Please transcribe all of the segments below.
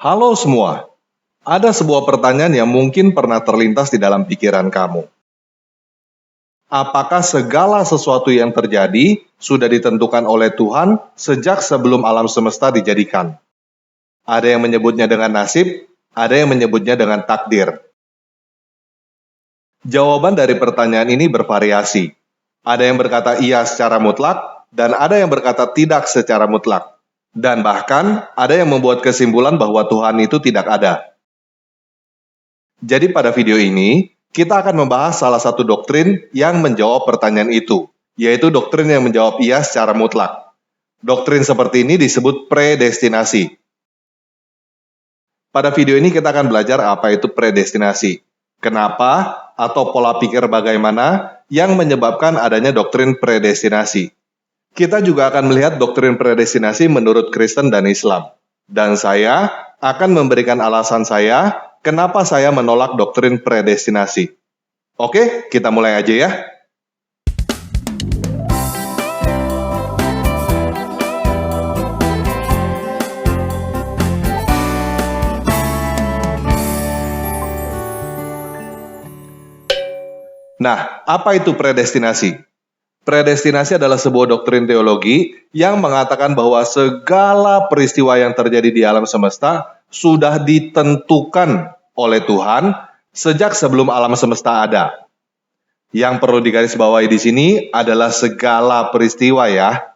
Halo semua, ada sebuah pertanyaan yang mungkin pernah terlintas di dalam pikiran kamu. Apakah segala sesuatu yang terjadi sudah ditentukan oleh Tuhan sejak sebelum alam semesta dijadikan? Ada yang menyebutnya dengan nasib, ada yang menyebutnya dengan takdir. Jawaban dari pertanyaan ini bervariasi. Ada yang berkata iya secara mutlak, dan ada yang berkata tidak secara mutlak. Dan bahkan ada yang membuat kesimpulan bahwa Tuhan itu tidak ada. Jadi pada video ini, kita akan membahas salah satu doktrin yang menjawab pertanyaan itu, yaitu doktrin yang menjawab iya secara mutlak. Doktrin seperti ini disebut predestinasi. Pada video ini kita akan belajar apa itu predestinasi, kenapa, atau pola pikir bagaimana yang menyebabkan adanya doktrin predestinasi. Kita juga akan melihat doktrin predestinasi menurut Kristen dan Islam. Dan saya akan memberikan alasan saya kenapa saya menolak doktrin predestinasi. Oke, kita mulai aja ya. Nah, apa itu predestinasi? Predestinasi adalah sebuah doktrin teologi yang mengatakan bahwa segala peristiwa yang terjadi di alam semesta sudah ditentukan oleh Tuhan sejak sebelum alam semesta ada. Yang perlu digarisbawahi di sini adalah segala peristiwa ya,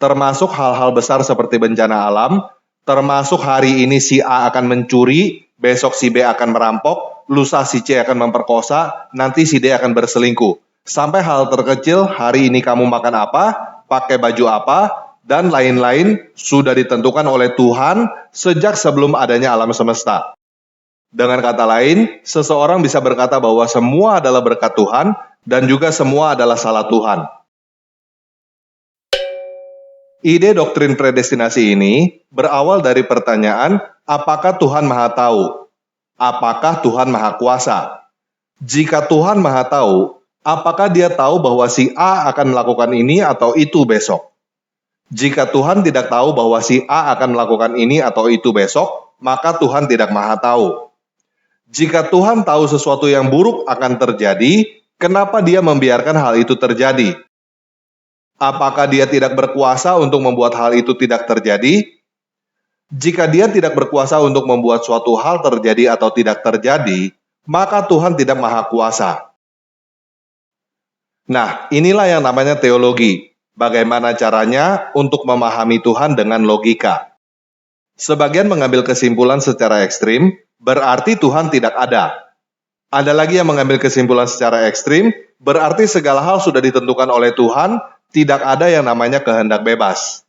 termasuk hal-hal besar seperti bencana alam, termasuk hari ini si A akan mencuri, besok si B akan merampok, lusa si C akan memperkosa, nanti si D akan berselingkuh. Sampai hal terkecil, hari ini kamu makan apa, pakai baju apa, dan lain-lain sudah ditentukan oleh Tuhan sejak sebelum adanya alam semesta. Dengan kata lain, seseorang bisa berkata bahwa semua adalah berkat Tuhan dan juga semua adalah salah Tuhan. Ide doktrin predestinasi ini berawal dari pertanyaan, apakah Tuhan Maha Tahu? Apakah Tuhan Maha Kuasa? Jika Tuhan Maha Tahu, apakah Dia tahu bahwa si A akan melakukan ini atau itu besok? Jika Tuhan tidak tahu bahwa si A akan melakukan ini atau itu besok, maka Tuhan tidak Maha Tahu. Jika Tuhan tahu sesuatu yang buruk akan terjadi, kenapa Dia membiarkan hal itu terjadi? Apakah Dia tidak berkuasa untuk membuat hal itu tidak terjadi? Jika Dia tidak berkuasa untuk membuat suatu hal terjadi atau tidak terjadi, maka Tuhan tidak maha kuasa. Nah, inilah yang namanya teologi. Bagaimana caranya untuk memahami Tuhan dengan logika. Sebagian mengambil kesimpulan secara ekstrim, berarti Tuhan tidak ada. Ada lagi yang mengambil kesimpulan secara ekstrim, berarti segala hal sudah ditentukan oleh Tuhan, tidak ada yang namanya kehendak bebas.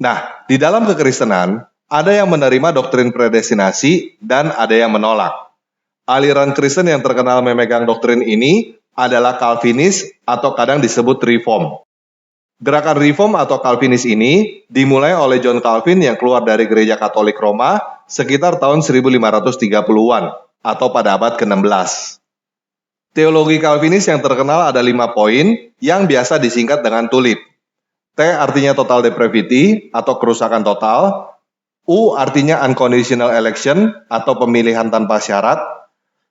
Nah, di dalam kekristenan, ada yang menerima doktrin predestinasi dan ada yang menolak. Aliran Kristen yang terkenal memegang doktrin ini adalah Calvinis atau kadang disebut Reform. Gerakan Reform atau Calvinis ini dimulai oleh John Calvin yang keluar dari Gereja Katolik Roma sekitar tahun 1530-an atau pada abad ke-16. Teologi Calvinis yang terkenal ada 5 poin yang biasa disingkat dengan TULIP. T artinya total depravity atau kerusakan total. U artinya unconditional election atau pemilihan tanpa syarat.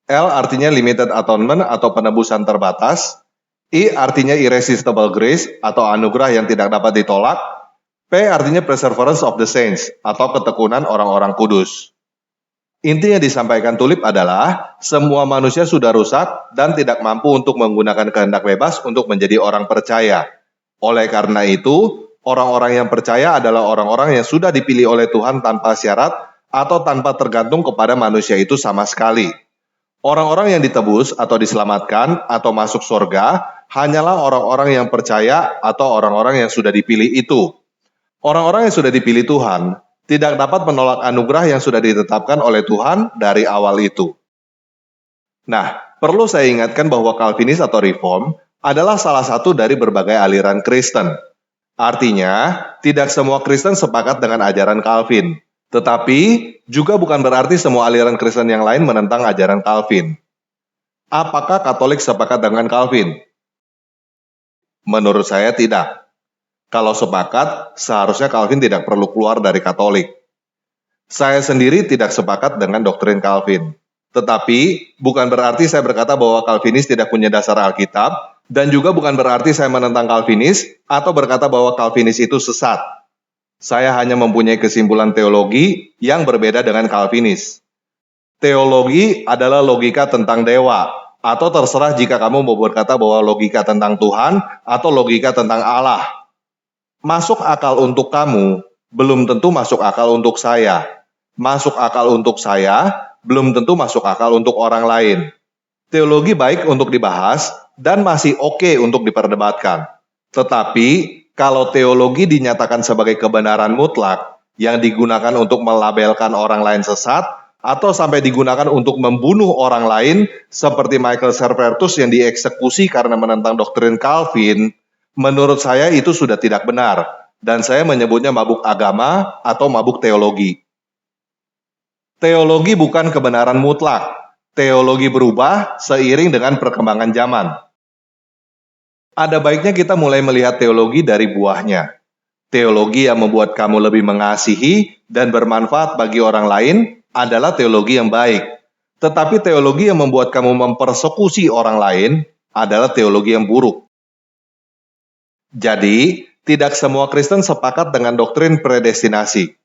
L artinya limited atonement atau penebusan terbatas. I artinya irresistible grace atau anugerah yang tidak dapat ditolak. P artinya perseverance of the saints atau ketekunan orang-orang kudus. Inti yang disampaikan TULIP adalah semua manusia sudah rusak dan tidak mampu untuk menggunakan kehendak bebas untuk menjadi orang percaya. Oleh karena itu, orang-orang yang percaya adalah orang-orang yang sudah dipilih oleh Tuhan tanpa syarat atau tanpa tergantung kepada manusia itu sama sekali. Orang-orang yang ditebus atau diselamatkan atau masuk surga hanyalah orang-orang yang percaya atau orang-orang yang sudah dipilih itu. Orang-orang yang sudah dipilih Tuhan tidak dapat menolak anugerah yang sudah ditetapkan oleh Tuhan dari awal itu. Nah, perlu saya ingatkan bahwa Calvinis atau Reform adalah salah satu dari berbagai aliran Kristen. Artinya, tidak semua Kristen sepakat dengan ajaran Calvin. Tetapi, juga bukan berarti semua aliran Kristen yang lain menentang ajaran Calvin. Apakah Katolik sepakat dengan Calvin? Menurut saya tidak. Kalau sepakat, seharusnya Calvin tidak perlu keluar dari Katolik. Saya sendiri tidak sepakat dengan doktrin Calvin. Tetapi, bukan berarti saya berkata bahwa Calvinis tidak punya dasar Alkitab, dan juga bukan berarti saya menentang Calvinis atau berkata bahwa Calvinis itu sesat. Saya hanya mempunyai kesimpulan teologi yang berbeda dengan Calvinis. Teologi adalah logika tentang dewa, atau terserah jika kamu mau berkata bahwa logika tentang Tuhan atau logika tentang Allah. Masuk akal untuk kamu, belum tentu masuk akal untuk saya. Masuk akal untuk saya, belum tentu masuk akal untuk orang lain. Teologi baik untuk dibahas dan masih oke untuk diperdebatkan. Tetapi, kalau teologi dinyatakan sebagai kebenaran mutlak yang digunakan untuk melabelkan orang lain sesat, atau sampai digunakan untuk membunuh orang lain, seperti Michael Servetus yang dieksekusi karena menentang doktrin Calvin, menurut saya itu sudah tidak benar, dan saya menyebutnya mabuk agama atau mabuk teologi. Teologi bukan kebenaran mutlak. Teologi berubah seiring dengan perkembangan zaman. Ada baiknya kita mulai melihat teologi dari buahnya. Teologi yang membuat kamu lebih mengasihi dan bermanfaat bagi orang lain adalah teologi yang baik. Tetapi teologi yang membuat kamu mempersekusi orang lain adalah teologi yang buruk. Jadi, tidak semua Kristen sepakat dengan doktrin predestinasi.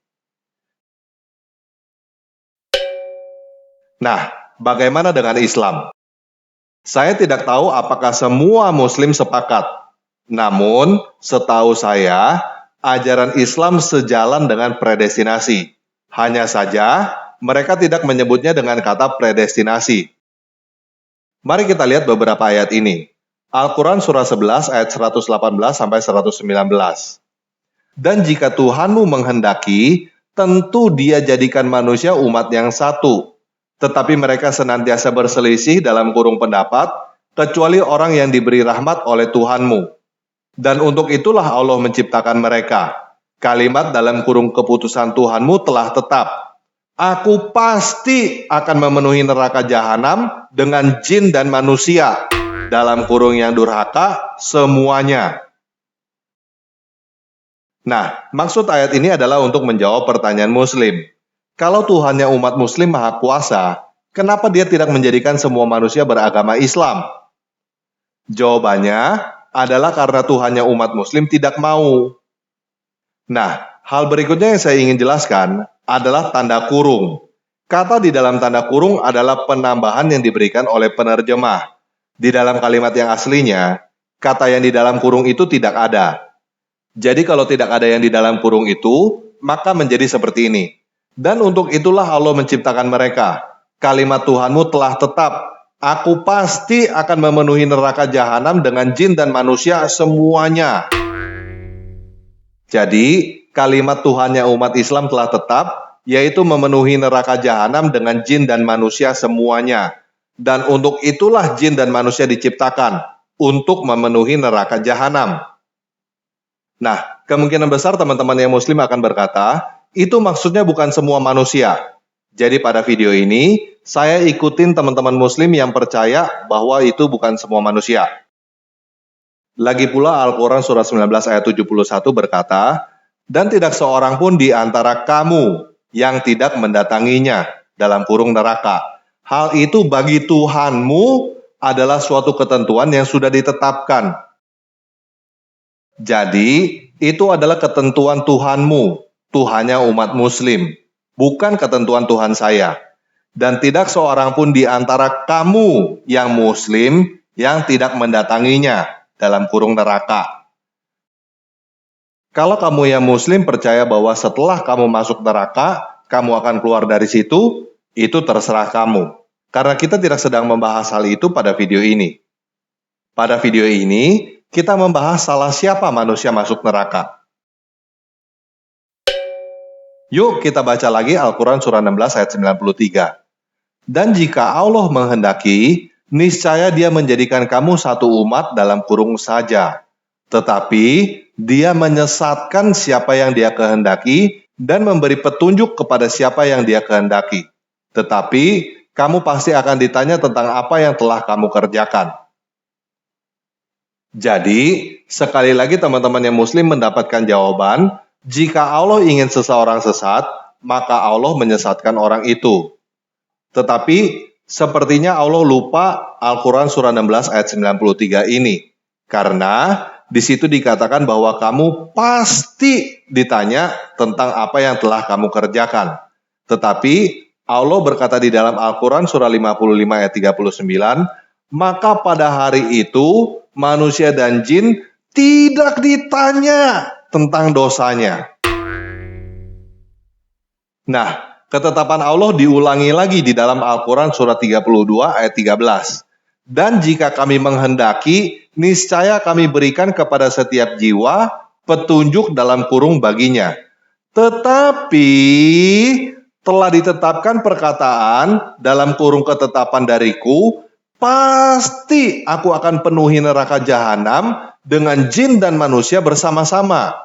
Nah, bagaimana dengan Islam? Saya tidak tahu apakah semua Muslim sepakat. Namun, setahu saya, ajaran Islam sejalan dengan predestinasi. Hanya saja, mereka tidak menyebutnya dengan kata predestinasi. Mari kita lihat beberapa ayat ini. Al-Quran surah 11 ayat 118-119. Dan jika Tuhanmu menghendaki, tentu Dia jadikan manusia umat yang satu. Tetapi mereka senantiasa berselisih dalam kurung pendapat, kecuali orang yang diberi rahmat oleh Tuhanmu. Dan untuk itulah Allah menciptakan mereka. Kalimat dalam kurung keputusan Tuhanmu telah tetap. Aku pasti akan memenuhi neraka jahanam dengan jin dan manusia. Dalam kurung yang durhaka, semuanya. Nah, maksud ayat ini adalah untuk menjawab pertanyaan Muslim. Kalau Tuhannya umat Muslim Maha Kuasa, kenapa Dia tidak menjadikan semua manusia beragama Islam? Jawabannya adalah karena Tuhannya umat Muslim tidak mau. Nah, hal berikutnya yang saya ingin jelaskan adalah tanda kurung. Kata di dalam tanda kurung adalah penambahan yang diberikan oleh penerjemah. Di dalam kalimat yang aslinya, kata yang di dalam kurung itu tidak ada. Jadi kalau tidak ada yang di dalam kurung itu, maka menjadi seperti ini. Dan untuk itulah Allah menciptakan mereka. Kalimat Tuhanmu telah tetap. Aku pasti akan memenuhi neraka jahanam dengan jin dan manusia semuanya. Jadi, kalimat Tuhannya umat Islam telah tetap, yaitu memenuhi neraka jahanam dengan jin dan manusia semuanya. Dan untuk itulah jin dan manusia diciptakan, untuk memenuhi neraka jahanam. Nah, kemungkinan besar teman-teman yang Muslim akan berkata, itu maksudnya bukan semua manusia. Jadi pada video ini, saya ikutin teman-teman Muslim yang percaya bahwa itu bukan semua manusia. Lagi pula Al-Quran surah 19 ayat 71 berkata, dan tidak seorang pun di antara kamu yang tidak mendatanginya dalam kurung neraka. Hal itu bagi Tuhanmu adalah suatu ketentuan yang sudah ditetapkan. Jadi, itu adalah ketentuan Tuhanmu, Tuhannya umat Muslim, bukan ketentuan Tuhan saya. Dan tidak seorang pun di antara kamu yang Muslim yang tidak mendatanginya dalam kurung neraka. Kalau kamu yang Muslim percaya bahwa setelah kamu masuk neraka, kamu akan keluar dari situ, itu terserah kamu. Karena kita tidak sedang membahas hal itu pada video ini. Pada video ini, kita membahas salah siapa manusia masuk neraka. Yuk kita baca lagi Al-Quran surah 16 ayat 93. Dan jika Allah menghendaki, niscaya Dia menjadikan kamu satu umat dalam kurung saja. Tetapi Dia menyesatkan siapa yang Dia kehendaki dan memberi petunjuk kepada siapa yang Dia kehendaki. Tetapi kamu pasti akan ditanya tentang apa yang telah kamu kerjakan. Jadi, sekali lagi teman-teman yang muslim mendapatkan jawaban, jika Allah ingin seseorang sesat, maka Allah menyesatkan orang itu. Tetapi, sepertinya Allah lupa Al-Quran surah 16 ayat 93 ini. Karena di situ dikatakan bahwa kamu pasti ditanya tentang apa yang telah kamu kerjakan. Tetapi, Allah berkata di dalam Al-Quran surah 55 ayat 39, maka pada hari itu manusia dan jin tidak ditanya tentang dosanya. Nah, ketetapan Allah diulangi lagi di dalam Al-Quran surah 32 ayat 13. Dan jika kami menghendaki, niscaya kami berikan kepada setiap jiwa petunjuk dalam kurung baginya. Tetapi telah ditetapkan perkataan dalam kurung ketetapan dariku, pasti aku akan penuhi neraka jahanam dengan jin dan manusia bersama-sama.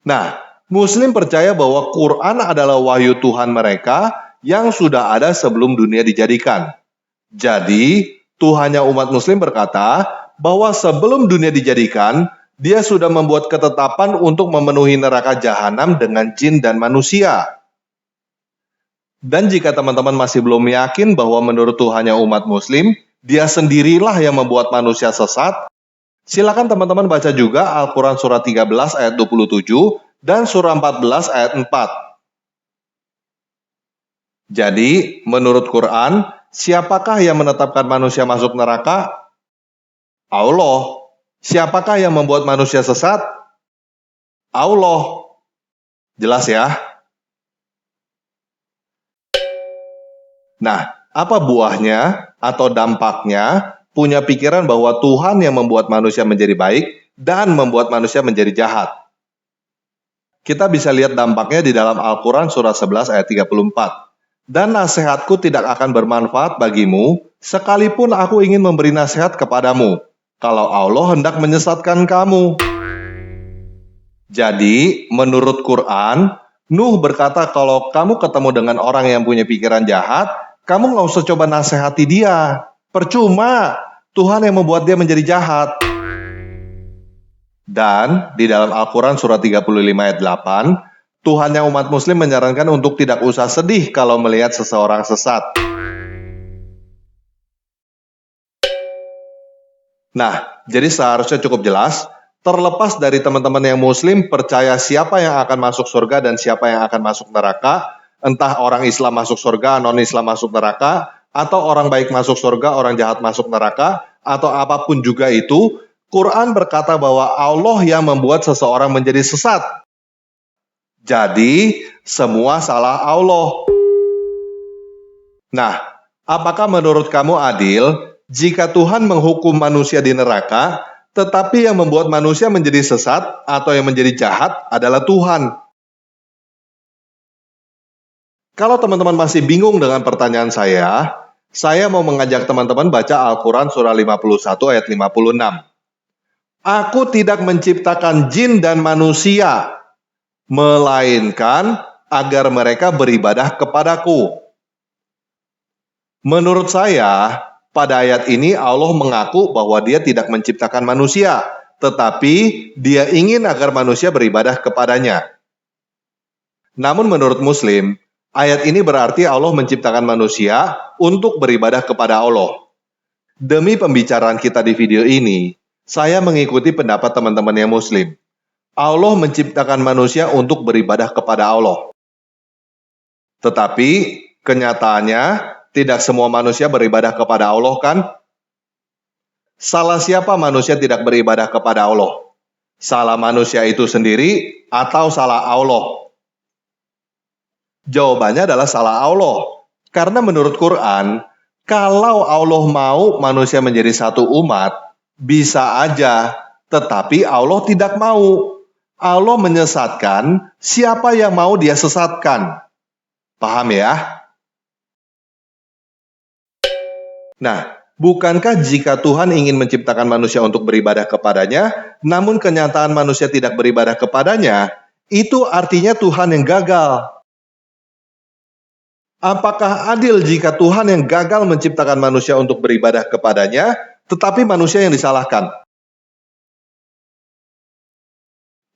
Nah, Muslim percaya bahwa Quran adalah wahyu Tuhan mereka yang sudah ada sebelum dunia dijadikan. Jadi, Tuhannya umat Muslim berkata bahwa sebelum dunia dijadikan, Dia sudah membuat ketetapan untuk memenuhi neraka jahanam dengan jin dan manusia. Dan jika teman-teman masih belum yakin bahwa menurut Tuhannya umat Muslim, Dia sendirilah yang membuat manusia sesat, silakan teman-teman baca juga Al-Quran surah 13 ayat 27 dan surah 14 ayat 4. Jadi, menurut Quran, siapakah yang menetapkan manusia masuk neraka? Allah. Siapakah yang membuat manusia sesat? Allah. Jelas ya? Nah, apa buahnya atau dampaknya punya pikiran bahwa Tuhan yang membuat manusia menjadi baik dan membuat manusia menjadi jahat? Kita bisa lihat dampaknya di dalam Al-Quran surah 11 ayat 34. Dan nasihatku tidak akan bermanfaat bagimu, sekalipun aku ingin memberi nasihat kepadamu, kalau Allah hendak menyesatkan kamu. Jadi, menurut Quran, Nuh berkata kalau kamu ketemu dengan orang yang punya pikiran jahat, kamu nggak usah coba nasihati dia. Percuma, Tuhan yang membuat dia menjadi jahat. Dan di dalam Al-Quran surah 35 ayat 8, Tuhan yang umat Muslim menyarankan untuk tidak usah sedih kalau melihat seseorang sesat. Nah, jadi seharusnya cukup jelas, terlepas dari teman-teman yang Muslim percaya siapa yang akan masuk surga dan siapa yang akan masuk neraka, entah orang Islam masuk surga, non-Islam masuk neraka, atau orang baik masuk surga, orang jahat masuk neraka, atau apapun juga itu, Quran berkata bahwa Allah yang membuat seseorang menjadi sesat. Jadi, semua salah Allah. Nah, apakah menurut kamu adil jika Tuhan menghukum manusia di neraka, tetapi yang membuat manusia menjadi sesat atau yang menjadi jahat adalah Tuhan? Kalau teman-teman masih bingung dengan pertanyaan saya mau mengajak teman-teman baca Al-Quran surah 51 ayat 56. Aku tidak menciptakan jin dan manusia, melainkan agar mereka beribadah kepadaku. Menurut saya, pada ayat ini Allah mengaku bahwa Dia tidak menciptakan manusia, tetapi Dia ingin agar manusia beribadah kepadanya. Namun menurut Muslim, ayat ini berarti Allah menciptakan manusia untuk beribadah kepada Allah. Demi pembicaraan kita di video ini, saya mengikuti pendapat teman-teman yang Muslim. Allah menciptakan manusia untuk beribadah kepada Allah. Tetapi, kenyataannya, tidak semua manusia beribadah kepada Allah, kan? Salah siapa manusia tidak beribadah kepada Allah? Salah manusia itu sendiri atau salah Allah? Jawabannya adalah salah Allah. Karena menurut Quran, kalau Allah mau manusia menjadi satu umat, bisa aja, tetapi Allah tidak mau. Allah menyesatkan siapa yang mau Dia sesatkan. Paham ya? Nah, bukankah jika Tuhan ingin menciptakan manusia untuk beribadah kepadanya, namun kenyataan manusia tidak beribadah kepadanya, itu artinya Tuhan yang gagal? Apakah adil jika Tuhan yang gagal menciptakan manusia untuk beribadah kepadanya, tetapi manusia yang disalahkan.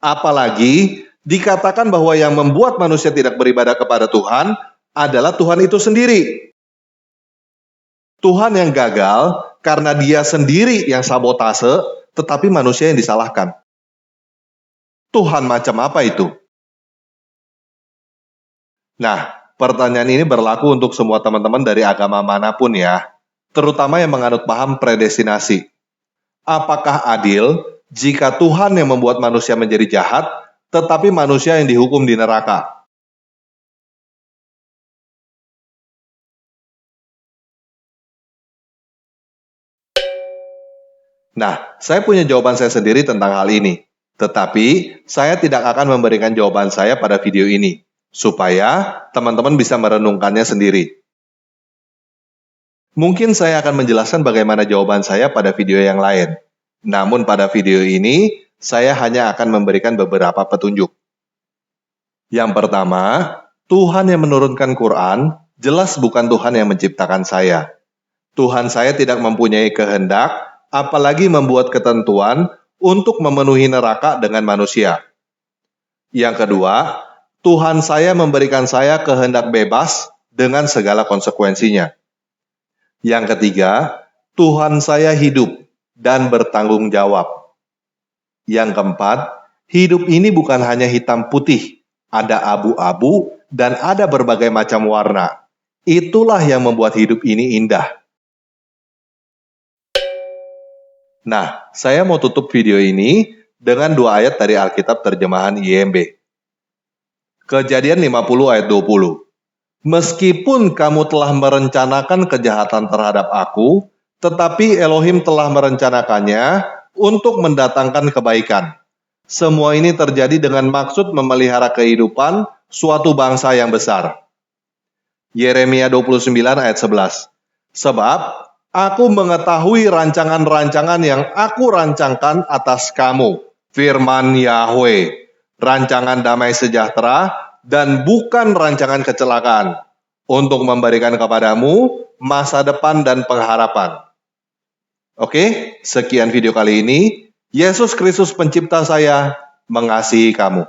Apalagi dikatakan bahwa yang membuat manusia tidak beribadah kepada Tuhan adalah Tuhan itu sendiri. Tuhan yang gagal karena dia sendiri yang sabotase, tetapi manusia yang disalahkan. Tuhan macam apa itu? Nah, pertanyaan ini berlaku untuk semua teman-teman dari agama manapun ya, terutama yang menganut paham predestinasi. Apakah adil jika Tuhan yang membuat manusia menjadi jahat, tetapi manusia yang dihukum di neraka? Nah, saya punya jawaban saya sendiri tentang hal ini. Tetapi, saya tidak akan memberikan jawaban saya pada video ini, supaya teman-teman bisa merenungkannya sendiri. Mungkin saya akan menjelaskan bagaimana jawaban saya pada video yang lain. Namun pada video ini, saya hanya akan memberikan beberapa petunjuk. Yang pertama, Tuhan yang menurunkan Quran jelas bukan Tuhan yang menciptakan saya. Tuhan saya tidak mempunyai kehendak, apalagi membuat ketentuan untuk memenuhi neraka dengan manusia. Yang kedua, Tuhan saya memberikan saya kehendak bebas dengan segala konsekuensinya. Yang ketiga, Tuhan saya hidup dan bertanggung jawab. Yang keempat, hidup ini bukan hanya hitam putih, ada abu-abu dan ada berbagai macam warna. Itulah yang membuat hidup ini indah. Nah, saya mau tutup video ini dengan 2 ayat dari Alkitab terjemahan IMB. Kejadian 50 ayat 20. Meskipun kamu telah merencanakan kejahatan terhadap aku, tetapi Elohim telah merencanakannya untuk mendatangkan kebaikan. Semua ini terjadi dengan maksud memelihara kehidupan suatu bangsa yang besar. Yeremia 29 ayat 11. Sebab aku mengetahui rancangan-rancangan yang aku rancangkan atas kamu, firman Yahweh, rancangan damai sejahtera dan bukan rancangan kecelakaan, untuk memberikan kepadamu masa depan dan pengharapan. Oke, sekian video kali ini. Yesus Kristus pencipta saya mengasihi kamu.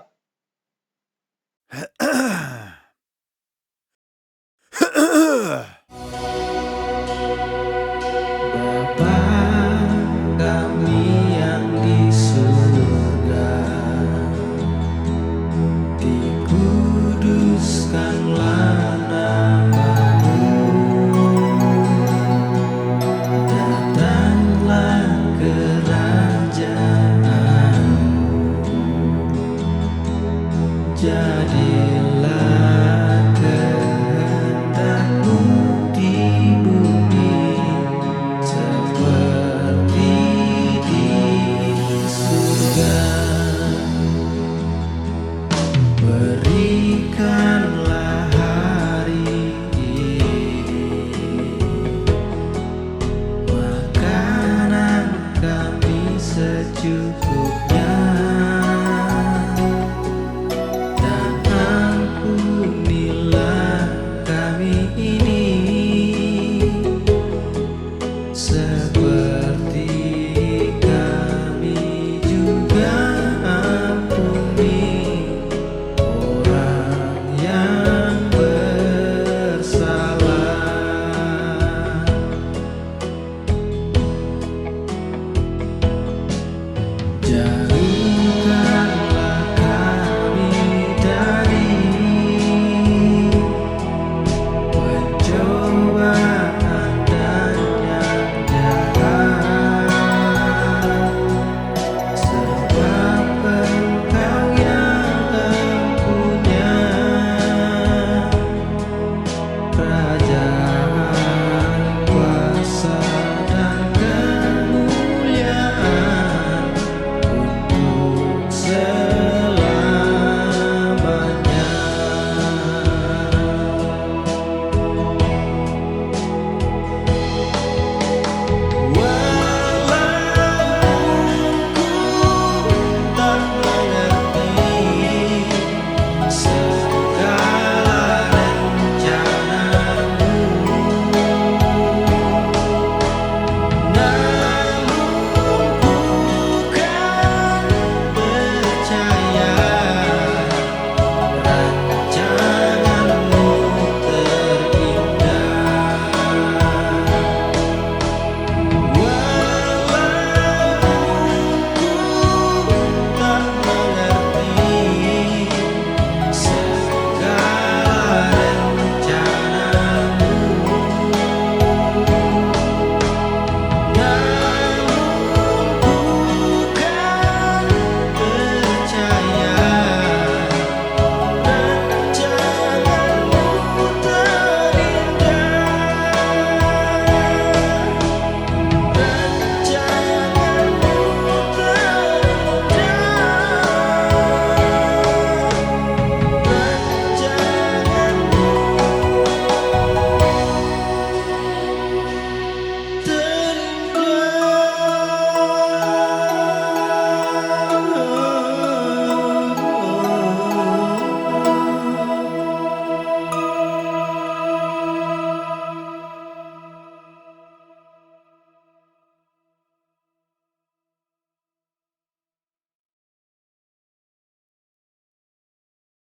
Bapa kami yang di surga, dikuduskanlah nama-Mu, datanglah kerajaan-Mu, jadilah kehendak-Mu di bumi seperti di surga. Beri